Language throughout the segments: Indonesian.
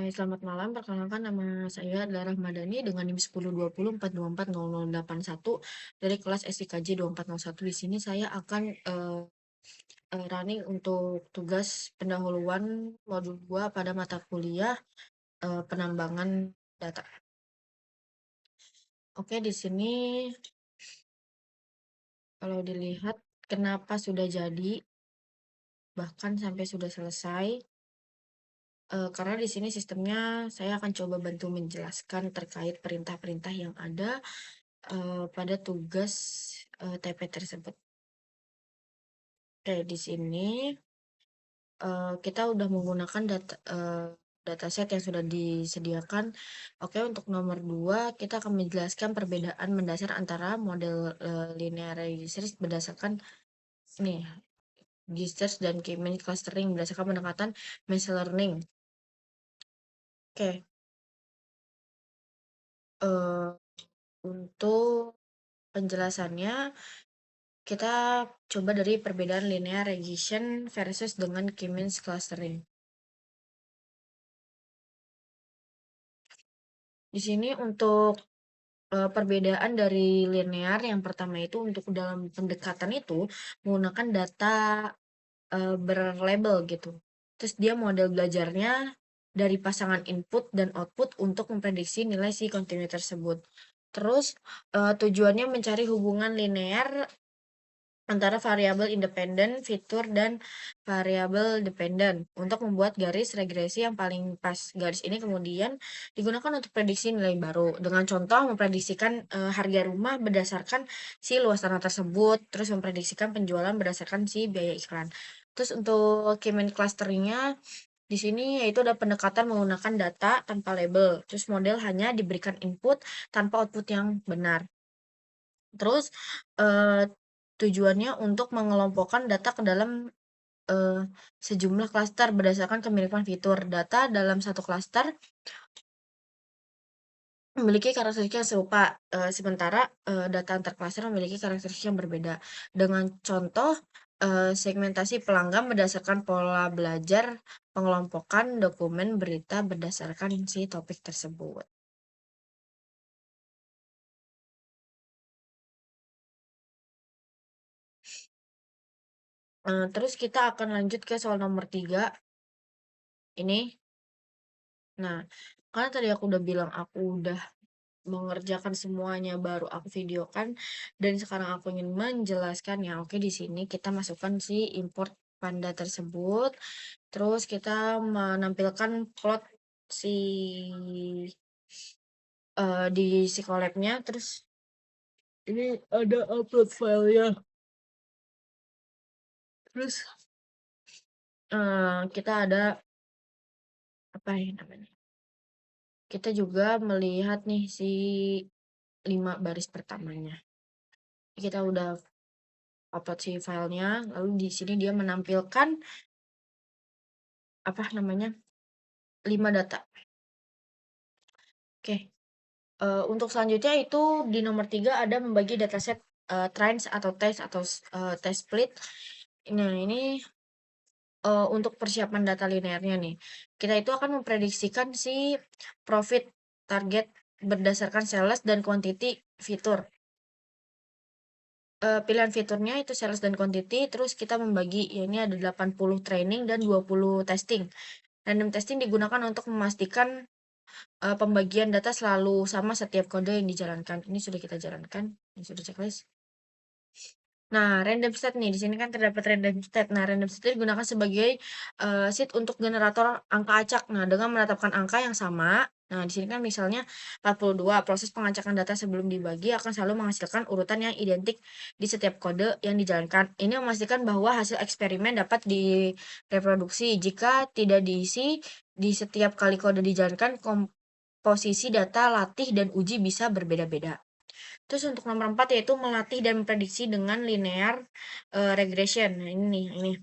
Hai, selamat malam. Perkenalkan nama saya adalah Rahmadani dengan NIM 102042400081 dari kelas SIKJ 2401. Di sini saya akan running untuk tugas pendahuluan modul 2 pada mata kuliah penambangan data. Oke, di sini kalau dilihat kenapa sudah jadi bahkan sampai sudah selesai. Karena di sini sistemnya saya akan coba bantu menjelaskan terkait perintah-perintah yang ada pada tugas TP tersebut. Oke, di sini kita udah menggunakan dataset yang sudah disediakan. Oke, untuk nomor 2 kita akan menjelaskan perbedaan mendasar antara model linear research berdasarkan nih research dan K-means clustering berdasarkan pendekatan machine learning. Oke. Untuk penjelasannya kita coba dari perbedaan linear regression versus dengan K-means clustering. Di sini untuk perbedaan dari linear yang pertama itu untuk dalam pendekatan itu menggunakan data berlabel gitu. Terus dia model belajarnya dari pasangan input dan output untuk memprediksi nilai si kontinu tersebut. Terus tujuannya mencari hubungan linear antara variabel independen, fitur, dan variabel dependen untuk membuat garis regresi yang paling pas. Garis ini kemudian digunakan untuk prediksi nilai baru. Dengan contoh memprediksikan harga rumah berdasarkan si luas tanah tersebut, terus memprediksikan penjualan berdasarkan si biaya iklan. Terus untuk K-means clusteringnya di sini yaitu ada pendekatan menggunakan data tanpa label. Terus model hanya diberikan input tanpa output yang benar. Terus tujuannya untuk mengelompokkan data ke dalam sejumlah klaster berdasarkan kemiripan fitur. Data dalam satu klaster memiliki karakteristik yang serupa, sementara data antar klaster memiliki karakteristik yang berbeda. Dengan contoh segmentasi pelanggan berdasarkan pola belajar, pengelompokan dokumen berita berdasarkan si topik tersebut. Terus kita akan lanjut ke soal nomor 3 ini. Nah, karena tadi aku udah bilang aku udah mengerjakan semuanya baru aku videokan dan sekarang aku ingin menjelaskannya. Oke, di sini kita masukkan si import Panda tersebut. Terus kita menampilkan plot si di si collab-nya. Terus ini ada upload filenya. Terus kita ada apa ya namanya? Kita juga melihat nih si 5 baris pertamanya. Kita udah upload si filenya, lalu di sini dia menampilkan apa namanya 5 data. Oke, untuk selanjutnya itu di nomor 3 ada membagi dataset trends atau test split. Nah ini untuk persiapan data linearnya nih, kita itu akan memprediksikan si profit target berdasarkan sales dan quantity fitur. Pilihan fiturnya itu sales dan quantity, terus kita membagi, ya ini ada 80 training dan 20 testing. Random testing digunakan untuk memastikan pembagian data selalu sama setiap kode yang dijalankan. Ini sudah kita jalankan, ini sudah checklist. Nah, random state nih, di sini kan terdapat random state. Nah, random state digunakan sebagai sheet untuk generator angka acak. Nah, dengan menetapkan angka yang sama. Nah, di sini kan misalnya 42, proses pengacakan data sebelum dibagi akan selalu menghasilkan urutan yang identik di setiap kode yang dijalankan. Ini memastikan bahwa hasil eksperimen dapat direproduksi. Jika tidak diisi di setiap kali kode dijalankan, komposisi data latih dan uji bisa berbeda-beda. Terus untuk nomor 4 yaitu melatih dan memprediksi dengan linear regression. Nah, ini.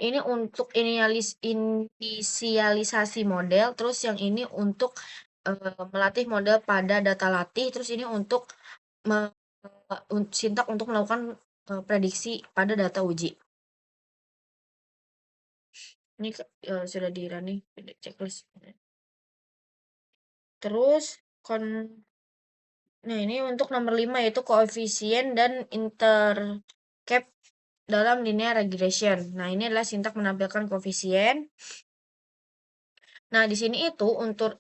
Ini untuk inisialisasi model, terus yang ini untuk melatih model pada data latih, terus ini untuk sintak untuk melakukan prediksi pada data uji. Ini sudah di running checklist. Terus kon nah ini untuk nomor 5 yaitu koefisien dan intercap dalam linear regression. Nah, ini adalah sintak menampilkan koefisien. Nah, di sini itu untuk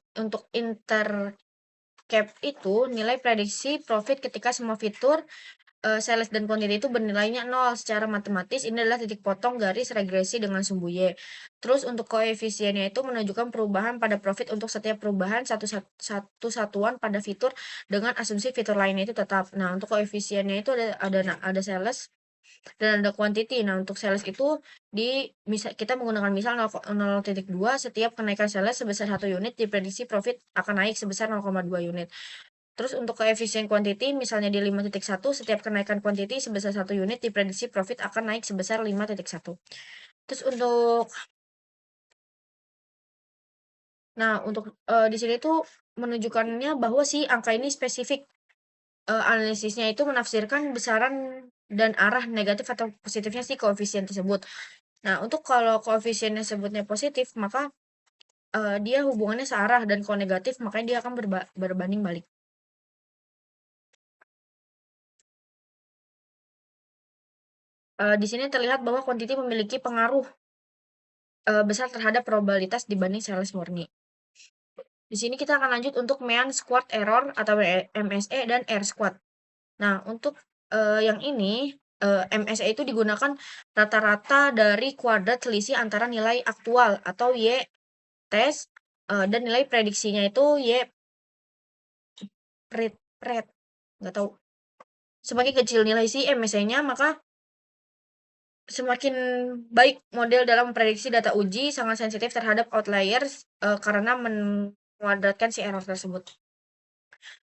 intercap itu nilai prediksi profit ketika semua fitur sales dan quantity itu bernilainya 0 secara matematis. Ini adalah titik potong garis regresi dengan sumbu Y. Terus untuk koefisiennya itu menunjukkan perubahan pada profit untuk setiap perubahan satu satuan pada fitur dengan asumsi fitur lainnya itu tetap. Nah, untuk koefisiennya itu ada sales dan ada quantity. Nah, untuk sales itu kita menggunakan misal 0,2 setiap kenaikan sales sebesar 1 unit diprediksi profit akan naik sebesar 0,2 unit. Terus untuk koefisien quantity misalnya di 5.1 setiap kenaikan quantity sebesar 1 unit diprediksi profit akan naik sebesar 5.1. Terus untuk di sini tuh menunjukkannya bahwa si angka ini spesifik. Analisisnya itu menafsirkan besaran dan arah negatif atau positifnya si koefisien tersebut. Nah, untuk kalau koefisiennya sebutnya positif, maka dia hubungannya searah dan kalau negatif makanya dia akan berbanding balik. Di sini terlihat bahwa quantity memiliki pengaruh besar terhadap probabilitas dibanding sales murni. Di sini kita akan lanjut untuk mean squared error atau MSE dan R squared. Nah, untuk yang ini MSE itu digunakan rata-rata dari kuadrat selisih antara nilai aktual atau Y test dan nilai prediksinya itu Y pred nggak tahu. Semakin kecil nilai si MSE-nya maka semakin baik model dalam memprediksi data uji, sangat sensitif terhadap outliers karena menguadratkan si error tersebut.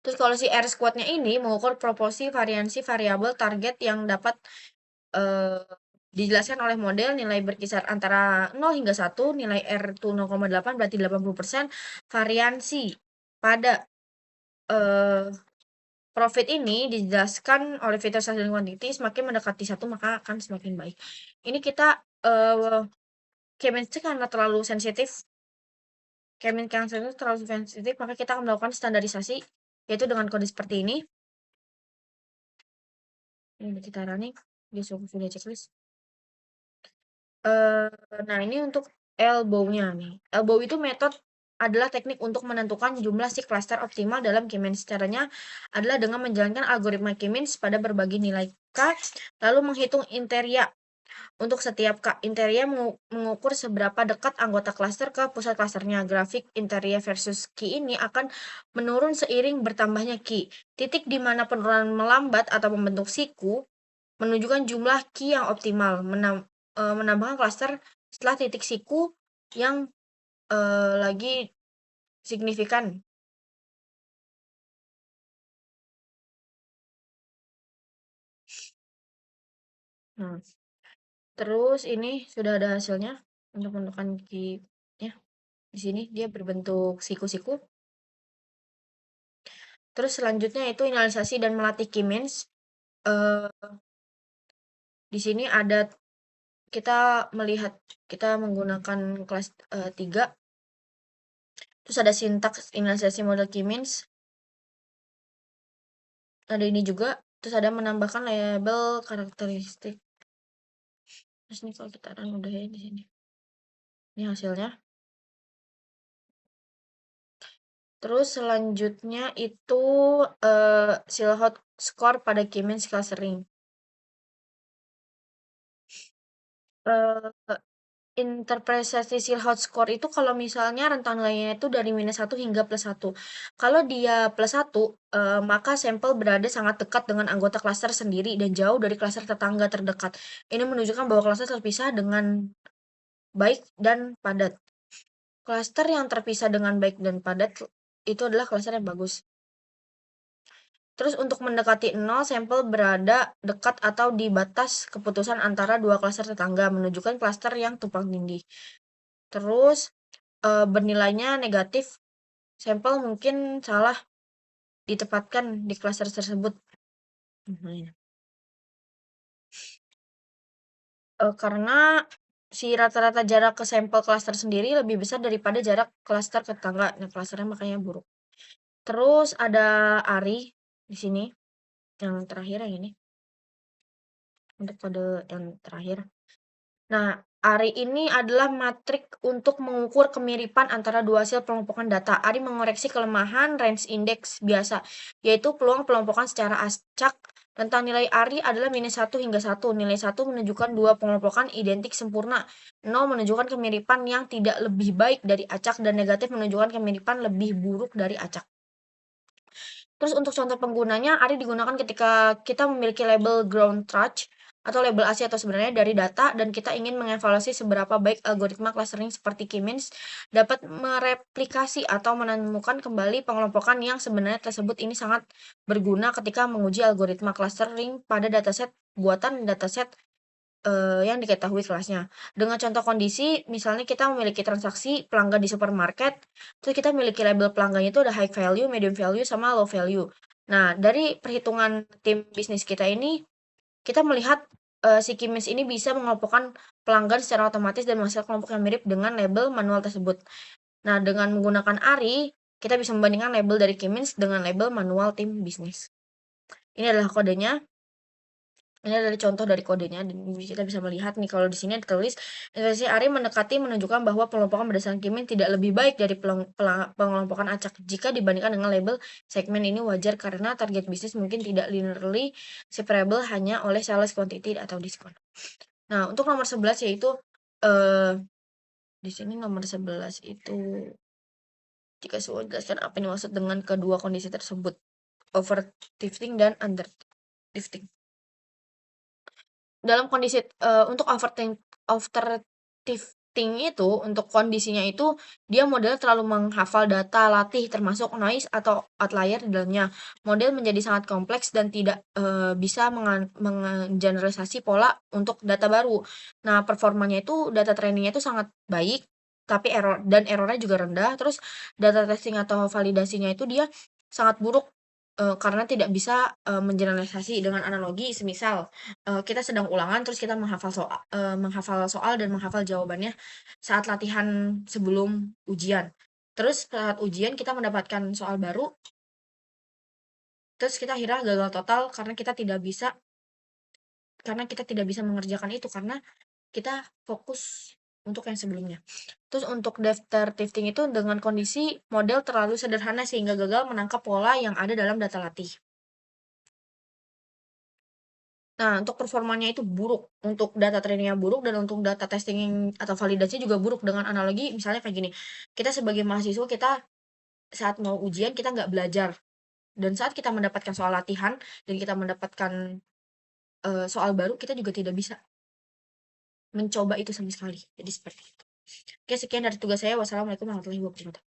Terus kalau si R squared-nya ini mengukur proporsi variansi variabel target yang dapat dijelaskan oleh model nilai berkisar antara 0 hingga 1, nilai R itu 0,8 berarti 80%. Variansi pada profit ini dijelaskan oleh fitur size dan quantity semakin mendekati 1 maka akan semakin baik. Ini kita Chemistry karena terlalu sensitif, maka kita akan melakukan standarisasi, yaitu dengan kode seperti ini. Ini kita running, di video checklist. Nah ini untuk elbow-nya nih. Elbow itu adalah teknik untuk menentukan jumlah si cluster optimal dalam K-means. Caranya adalah dengan menjalankan algoritma K-means pada berbagai nilai K, lalu menghitung interia. Untuk setiap interia mengukur seberapa dekat anggota klaster ke pusat klasternya. Grafik interia versus key ini akan menurun seiring bertambahnya key. Titik di mana penurunan melambat atau membentuk siku menunjukkan jumlah key yang optimal. Menambahkan klaster setelah titik siku yang lagi signifikan. Nah, terus ini sudah ada hasilnya untuk menentukan key-nya. Di sini dia berbentuk siku-siku. Terus selanjutnya itu analisasi dan melatih K-means. Di sini ada kita menggunakan kelas 3. Terus ada sintaks analisasi model K-means. Ada ini juga. Terus ada menambahkan label karakteristik. Terus ini kalau kita run udah ya di sini. Ini hasilnya. Terus selanjutnya itu Silhouette score pada K-means clustering. Interpretasi Silhouette score itu kalau misalnya rentang nilainya itu dari -1 hingga +1. Kalau dia +1, maka sampel berada sangat dekat dengan anggota klaster sendiri dan jauh dari klaster tetangga terdekat. Ini menunjukkan bahwa klaster terpisah dengan baik dan padat. Klaster yang terpisah dengan baik dan padat itu adalah klaster yang bagus. Terus untuk mendekati 0, sampel berada dekat atau di batas keputusan antara dua klaster tetangga, menunjukkan klaster yang tumpang tindih. Terus bernilainya negatif, sampel mungkin salah ditempatkan di klaster tersebut. Karena si rata-rata jarak ke sampel klaster sendiri lebih besar daripada jarak klaster ke tetangga. Nah, klasternya makanya buruk. Terus ada ARI di sini yang terakhir yang ini. Untuk kode yang terakhir. Nah, ARI ini adalah matrik untuk mengukur kemiripan antara dua hasil pelompokan data. ARI mengoreksi kelemahan range index biasa, yaitu peluang pelompokan secara acak. Tentang nilai ARI adalah minus 1 hingga 1. Nilai 1 menunjukkan dua pengelompokan identik sempurna. 0 menunjukkan kemiripan yang tidak lebih baik dari acak, dan negatif menunjukkan kemiripan lebih buruk dari acak. Terus untuk contoh penggunanya, ARI digunakan ketika kita memiliki label ground truth atau label asli atau sebenarnya dari data, dan kita ingin mengevaluasi seberapa baik algoritma clustering seperti K-means dapat mereplikasi atau menemukan kembali pengelompokan yang sebenarnya tersebut. Ini sangat berguna ketika menguji algoritma clustering pada dataset buatan dataset yang diketahui kelasnya. Dengan contoh kondisi, misalnya kita memiliki transaksi pelanggan di supermarket, terus kita memiliki label pelanggannya itu ada high value, medium value, sama low value. Nah, dari perhitungan tim bisnis kita ini, kita melihat si K-means ini bisa mengelompokkan pelanggan secara otomatis dan menghasilkan kelompok yang mirip dengan label manual tersebut. Nah, dengan menggunakan ARI, kita bisa membandingkan label dari K-means dengan label manual tim bisnis. Ini adalah kodenya. Ini adalah contoh dari kodenya, dan kita bisa melihat nih kalau di sini ditulis investasi ARI mendekati menunjukkan bahwa pengelompokan berdasarkan K-means tidak lebih baik dari pengelompokan acak jika dibandingkan dengan label segmen. Ini wajar karena target bisnis mungkin tidak linearly separable hanya oleh sales quantity atau diskon. Nah, untuk nomor 11 yaitu di sini nomor 11 itu jika saya jelaskan apa yang dimaksud dengan kedua kondisi tersebut, overdrafting dan underdrafting. Dalam kondisi untuk overdrafting itu, untuk kondisinya itu dia model terlalu menghafal data latih termasuk noise atau outlier di dalamnya. Model menjadi sangat kompleks dan tidak bisa menggeneralisasi pola untuk data baru. Nah, performanya itu data trainingnya itu sangat baik, tapi errornya juga rendah. Terus data testing atau validasinya itu dia sangat buruk karena tidak bisa mengeneralisasi. Dengan analogi, semisal kita sedang ulangan terus kita menghafal soal dan menghafal jawabannya saat latihan sebelum ujian. Terus saat ujian kita mendapatkan soal baru, terus kita akhirnya gagal total karena kita tidak bisa mengerjakan itu karena kita fokus untuk yang sebelumnya. Terus untuk daftar drifting itu dengan kondisi model terlalu sederhana sehingga gagal menangkap pola yang ada dalam data latih. Nah, untuk performanya itu buruk, untuk data trainingnya buruk, dan untuk data testing atau validasi juga buruk. Dengan analogi misalnya kayak gini, kita sebagai mahasiswa, kita saat mau ujian kita nggak belajar, dan saat kita mendapatkan soal latihan dan kita mendapatkan soal baru, kita juga tidak bisa mencoba itu sama sekali. Jadi seperti itu. Oke, sekian dari tugas saya. Wassalamualaikum warahmatullahi wabarakatuh.